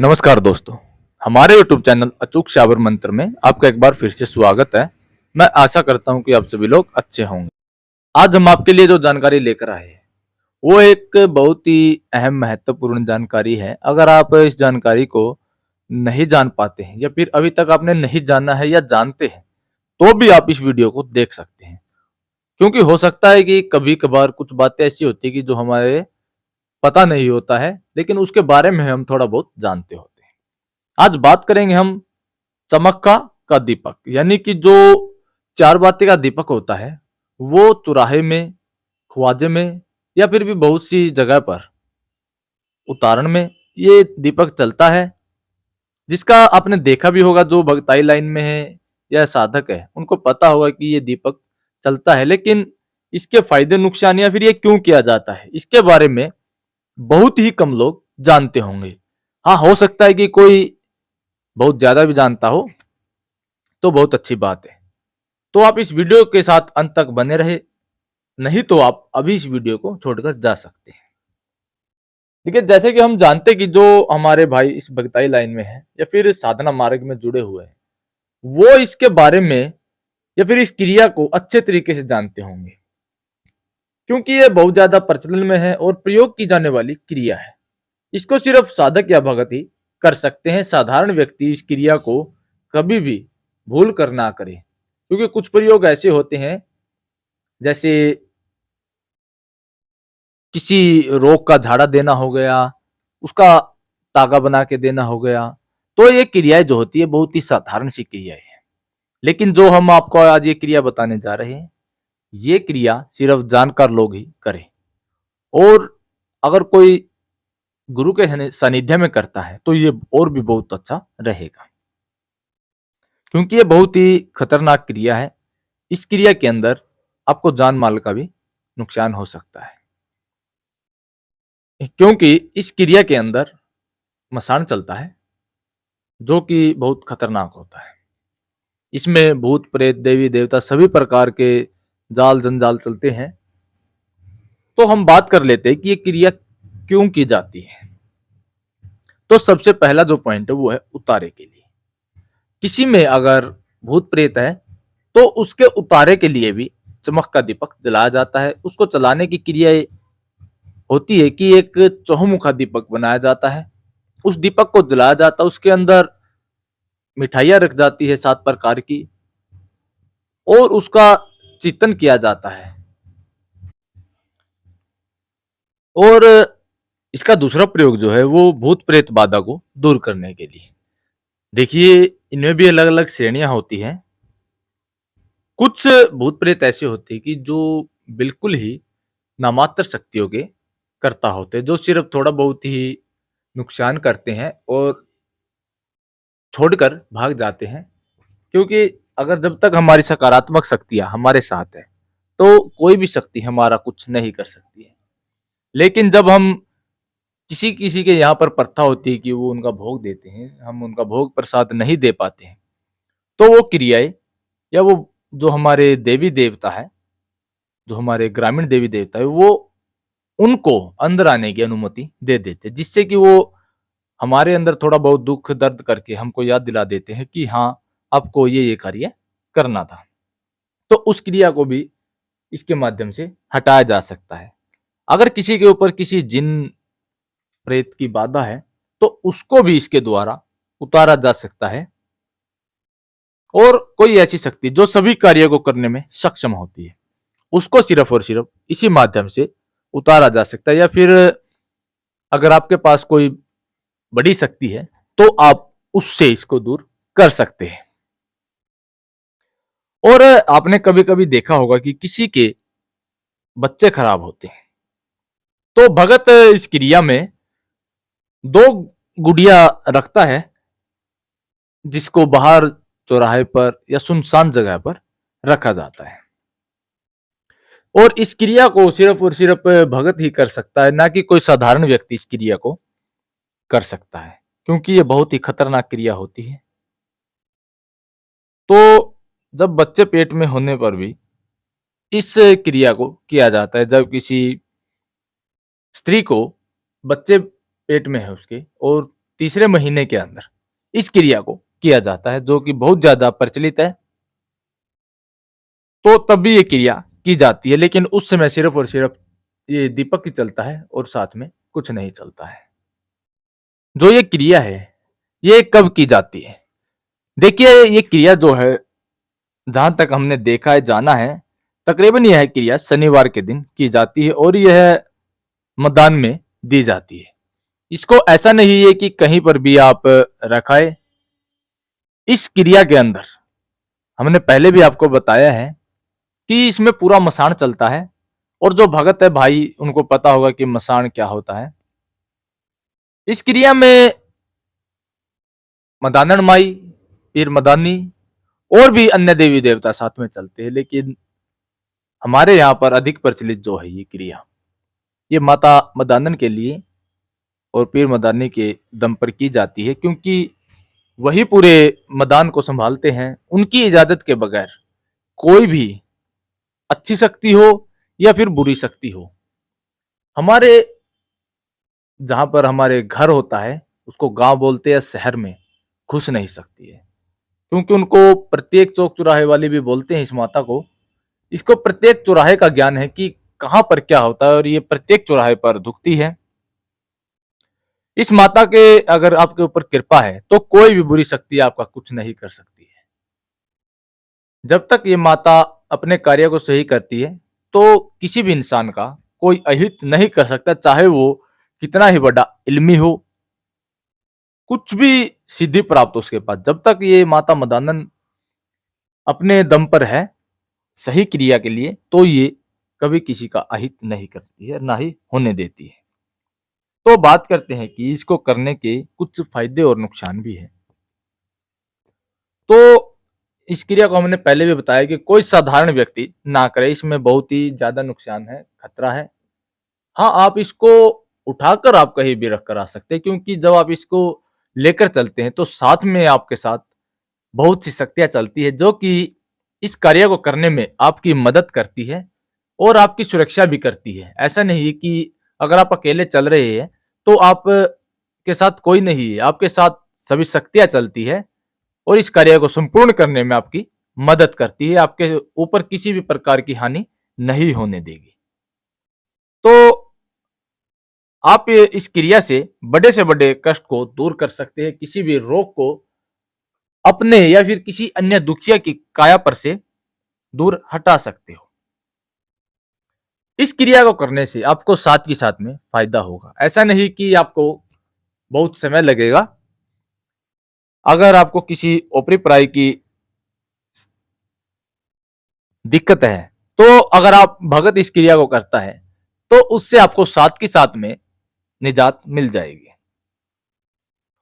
नमस्कार दोस्तों, हमारे YouTube चैनल अचूक शाबर मंत्र में आपका एक बार फिर से स्वागत है। मैं आशा करता हूं कि आप सभी लोग अच्छे होंगे। आज हम आपके लिए जो जानकारी लेकर आए हैं वो एक बहुत ही अहम महत्वपूर्ण जानकारी है। अगर आप इस जानकारी को नहीं जान पाते हैं या फिर अभी तक आपने नहीं जाना है या जानते हैं तो भी आप इस वीडियो को देख सकते हैं, क्योंकि हो सकता है कि कभी कभार कुछ बातें ऐसी होती है कि जो हमारे पता नहीं होता है लेकिन उसके बारे में हम थोड़ा बहुत जानते होते हैं। आज बात करेंगे हम चमक्का का दीपक, यानी कि जो चार बाती का दीपक होता है वो चौराहे में, ख्वाजे में या फिर भी बहुत सी जगह पर उतारण में ये दीपक चलता है, जिसका आपने देखा भी होगा। जो भगताई लाइन में है या साधक है उनको पता होगा कि ये दीपक चलता है, लेकिन इसके फायदे नुकसान या फिर ये क्यों किया जाता है इसके बारे में बहुत ही कम लोग जानते होंगे। हाँ, हो सकता है कि कोई बहुत ज्यादा भी जानता हो तो बहुत अच्छी बात है। तो आप इस वीडियो के साथ अंत तक बने रहे, नहीं तो आप अभी इस वीडियो को छोड़कर जा सकते हैं। देखिए, जैसे कि हम जानते हैं कि जो हमारे भाई इस भगताई लाइन में है या फिर साधना मार्ग में जुड़े हुए हैं वो इसके बारे में या फिर इस क्रिया को अच्छे तरीके से जानते होंगे, क्योंकि ये बहुत ज्यादा प्रचलन में है और प्रयोग की जाने वाली क्रिया है। इसको सिर्फ साधक या भगत ही कर सकते हैं। साधारण व्यक्ति इस क्रिया को कभी भी भूल कर ना करे, क्योंकि कुछ प्रयोग ऐसे होते हैं जैसे किसी रोग का झाड़ा देना हो गया, उसका तागा बना के देना हो गया। तो ये क्रियाएं जो होती है बहुत ही साधारण सी क्रियाएं हैं, लेकिन जो हम आपको आज ये क्रिया बताने जा रहे हैं ये क्रिया सिर्फ जानकार लोग ही करें। और अगर कोई गुरु के सानिध्य में करता है तो ये और भी बहुत अच्छा रहेगा, क्योंकि ये बहुत ही खतरनाक क्रिया है। इस क्रिया के अंदर आपको जान माल का भी नुकसान हो सकता है, क्योंकि इस क्रिया के अंदर मसान चलता है जो कि बहुत खतरनाक होता है। इसमें भूत प्रेत देवी देवता सभी प्रकार के जाल जंजाल चलते हैं। तो हम बात कर लेते हैं कि ये क्रिया क्यों की जाती है। तो सबसे पहला जो पॉइंट है वो है उतारे के लिए। किसी में अगर भूत प्रेत है तो उसके उतारे के लिए भी चमक का दीपक जलाया जाता है। उसको चलाने की क्रिया होती है कि एक चौमुखा दीपक बनाया जाता है, उस दीपक को जलाया जाता है, उसके अंदर मिठाइयां रख जाती है 7 प्रकार की और उसका चिंतन किया जाता है। और इसका दूसरा प्रयोग जो है वो भूत प्रेत बाधा को दूर करने के लिए। देखिए, इनमें भी अलग अलग श्रेणियां होती हैं। कुछ भूत प्रेत ऐसे होते हैं कि जो बिल्कुल ही नामात्र शक्तियों के कर्ता होते हैं, जो सिर्फ थोड़ा बहुत ही नुकसान करते हैं और छोड़कर भाग जाते हैं। क्योंकि अगर जब तक हमारी सकारात्मक शक्तियां हमारे साथ है तो कोई भी शक्ति हमारा कुछ नहीं कर सकती है। लेकिन जब हम किसी किसी के यहाँ पर प्रथा होती है कि वो उनका भोग देते हैं, हम उनका भोग प्रसाद नहीं दे पाते हैं, तो वो क्रियाएं या वो जो हमारे देवी देवता है, जो हमारे ग्रामीण देवी देवता है, वो उनको अंदर आने की अनुमति दे देते हैं, जिससे कि वो हमारे अंदर थोड़ा बहुत दुख दर्द करके हमको याद दिला देते हैं कि हाँ, आपको ये कार्य करना था। तो उस क्रिया को भी इसके माध्यम से हटाया जा सकता है। अगर किसी के ऊपर किसी जिन प्रेत की बाधा है तो उसको भी इसके द्वारा उतारा जा सकता है। और कोई ऐसी शक्ति जो सभी कार्यों को करने में सक्षम होती है उसको सिर्फ और सिर्फ इसी माध्यम से उतारा जा सकता है। या फिर अगर आपके पास कोई बड़ी शक्ति है तो आप उससे इसको दूर कर सकते हैं। और आपने कभी कभी देखा होगा कि किसी के बच्चे खराब होते हैं तो भगत इस क्रिया में 2 गुड़िया रखता है, जिसको बाहर चौराहे पर या सुनसान जगह पर रखा जाता है। और इस क्रिया को सिर्फ और सिर्फ भगत ही कर सकता है, ना कि कोई साधारण व्यक्ति इस क्रिया को कर सकता है, क्योंकि ये बहुत ही खतरनाक क्रिया होती है। तो जब बच्चे पेट में होने पर भी इस क्रिया को किया जाता है। जब किसी स्त्री को बच्चे पेट में है उसके और तीसरे महीने के अंदर इस क्रिया को किया जाता है, जो कि बहुत ज्यादा प्रचलित है। तो तब भी ये क्रिया की जाती है, लेकिन उस समय सिर्फ और सिर्फ ये दीपक ही चलता है और साथ में कुछ नहीं चलता है। जो ये क्रिया है ये कब की जाती है? देखिए, ये क्रिया जो है, जहां तक हमने देखा है, जाना है, तकरीबन यह क्रिया शनिवार के दिन की जाती है और यह मतदान में दी जाती है। इसको ऐसा नहीं है कि कहीं पर भी आप रखाए। इस क्रिया के अंदर हमने पहले भी आपको बताया है कि इसमें पूरा मसान चलता है, और जो भगत है भाई, उनको पता होगा कि मसान क्या होता है। इस क्रिया में मदानन माई, पीर मदानी और भी अन्य देवी देवता साथ में चलते हैं, लेकिन हमारे यहाँ पर अधिक प्रचलित जो है ये क्रिया, ये माता मदानन के लिए और पीर मदानी के दम पर की जाती है, क्योंकि वही पूरे मदान को संभालते हैं। उनकी इजाजत के बगैर कोई भी अच्छी शक्ति हो या फिर बुरी शक्ति हो, हमारे जहां पर हमारे घर होता है उसको गांव बोलते हैं, शहर में घुस नहीं सकती है, क्योंकि उनको प्रत्येक चौक चौराहे वाली भी बोलते हैं इस माता को। इसको प्रत्येक चौराहे का ज्ञान है कि कहां पर क्या होता है, और ये प्रत्येक चौराहे पर दुखती है। इस माता के अगर आपके ऊपर कृपा है तो कोई भी बुरी शक्ति आपका कुछ नहीं कर सकती है। जब तक ये माता अपने कार्य को सही करती है तो किसी भी इंसान का कोई अहित नहीं कर सकता, चाहे वो कितना ही बड़ा इल्मी हो, कुछ भी सिद्धि प्राप्त हो उसके पास। जब तक ये माता मदानन अपने दम पर है सही क्रिया के लिए, तो ये कभी किसी का अहित नहीं करती है, ना ही होने देती है। तो बात करते हैं कि इसको करने के कुछ फायदे और नुकसान भी हैं। तो इस क्रिया को हमने पहले भी बताया कि कोई साधारण व्यक्ति ना करे, इसमें बहुत ही ज्यादा नुकसान है, खतरा है। हाँ, आप इसको उठाकर आप कहीं भी रख कर आ सकते हैं, क्योंकि जब आप इसको लेकर चलते हैं तो साथ में आपके साथ बहुत सी शक्तियां चलती है, जो कि इस कार्य को करने में आपकी मदद करती है और आपकी सुरक्षा भी करती है। ऐसा नहीं है कि अगर आप अकेले चल रहे हैं तो आप के साथ कोई नहीं है, आपके साथ सभी शक्तियां चलती है और इस कार्य को संपूर्ण करने में आपकी मदद करती है, आपके ऊपर किसी भी प्रकार की हानि नहीं होने देगी। तो आप इस क्रिया से बड़े कष्ट को दूर कर सकते हैं, किसी भी रोग को अपने या फिर किसी अन्य दुखिया की काया पर से दूर हटा सकते हो। इस क्रिया को करने से आपको साथ ही साथ में फायदा होगा। ऐसा नहीं कि आपको बहुत समय लगेगा। अगर आपको किसी ओपरी पराई की दिक्कत है, तो अगर आप भगत इस क्रिया को करता है तो उससे आपको साथ के साथ में निजात मिल जाएगी।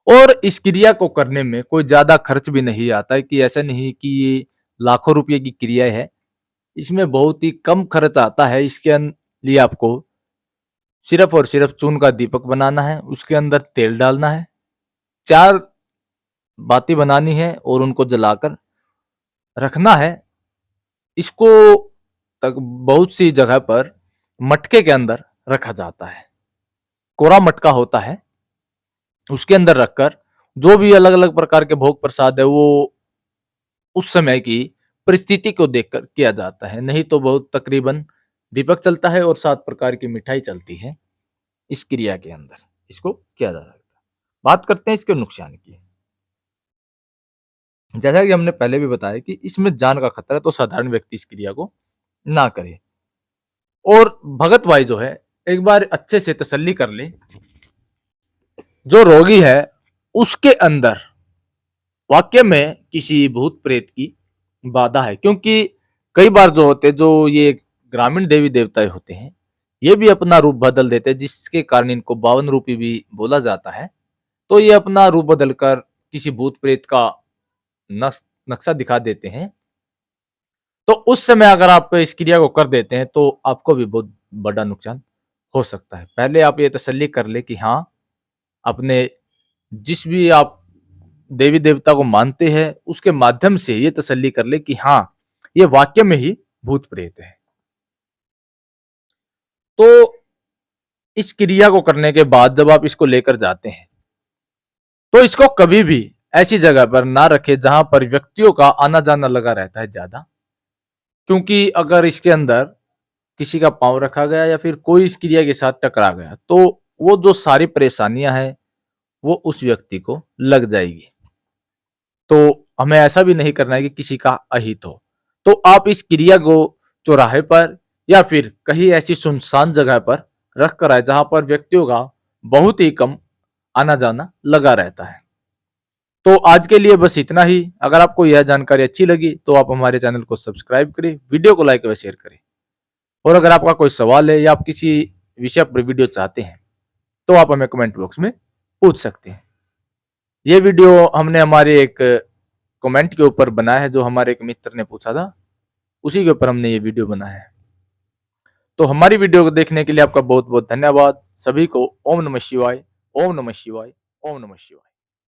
और इस क्रिया को करने में कोई ज्यादा खर्च भी नहीं आता है, कि ऐसा नहीं कि ये लाखों रुपए की क्रिया है। इसमें बहुत ही कम खर्च आता है। इसके लिए आपको सिर्फ और सिर्फ चून का दीपक बनाना है, उसके अंदर तेल डालना है, 4 बाती बनानी है और उनको जलाकर रखना है। इसको तक बहुत सी जगह पर मटके के अंदर रखा जाता है, कोरा मटका होता है, उसके अंदर रखकर जो भी अलग अलग प्रकार के भोग प्रसाद है वो उस समय की परिस्थिति को देखकर किया जाता है। नहीं तो बहुत तकरीबन दीपक चलता है और 7 प्रकार की मिठाई चलती है। इस क्रिया के अंदर इसको किया जा सकता है। बात करते हैं इसके नुकसान की। जैसा कि हमने पहले भी बताया कि इसमें जान का खतरा है, तो साधारण व्यक्ति इस क्रिया को ना करे। और भगत भाई जो है, एक बार अच्छे से तसल्ली कर ले, जो रोगी है उसके अंदर वाक्य में किसी भूत प्रेत की बाधा है। क्योंकि कई बार जो होते, जो ये ग्रामीण देवी देवता होते हैं, ये भी अपना रूप बदल देते हैं, जिसके कारण इनको 52 रूपी भी बोला जाता है। तो ये अपना रूप बदलकर किसी भूत प्रेत का नक्शा दिखा देते हैं। तो उस समय अगर आप इस क्रिया को कर देते हैं तो आपको भी बहुत बड़ा नुकसान हो सकता है। पहले आप ये तसल्ली कर ले कि हाँ, अपने जिस भी आप देवी देवता को मानते हैं उसके माध्यम से ये तसल्ली कर ले कि हाँ, ये वाक्य में ही भूत प्रेत है। तो इस क्रिया को करने के बाद जब आप इसको लेकर जाते हैं तो इसको कभी भी ऐसी जगह पर ना रखे जहां पर व्यक्तियों का आना जाना लगा रहता है ज्यादा, क्योंकि अगर इसके अंदर किसी का पाँव रखा गया या फिर कोई इस क्रिया के साथ टकरा गया तो वो जो सारी परेशानियां हैं वो उस व्यक्ति को लग जाएगी। तो हमें ऐसा भी नहीं करना है कि किसी का अहित हो। तो आप इस क्रिया को चौराहे पर या फिर कहीं ऐसी सुनसान जगह पर रख कर आए जहां पर व्यक्तियों का बहुत ही कम आना जाना लगा रहता है। तो आज के लिए बस इतना ही। अगर आपको यह जानकारी अच्छी लगी तो आप हमारे चैनल को सब्सक्राइब करें, वीडियो को लाइक व शेयर करें। और अगर आपका कोई सवाल है या आप किसी विषय पर वीडियो चाहते हैं तो आप हमें कमेंट बॉक्स में पूछ सकते हैं। ये वीडियो हमने हमारे एक कमेंट के ऊपर बनाया है, जो हमारे एक मित्र ने पूछा था, उसी के ऊपर हमने ये वीडियो बनाया है। तो हमारी वीडियो को देखने के लिए आपका बहुत बहुत धन्यवाद। सभी को ओम नमः शिवाय, ओम नमः शिवाय, ओम नमः शिवाय।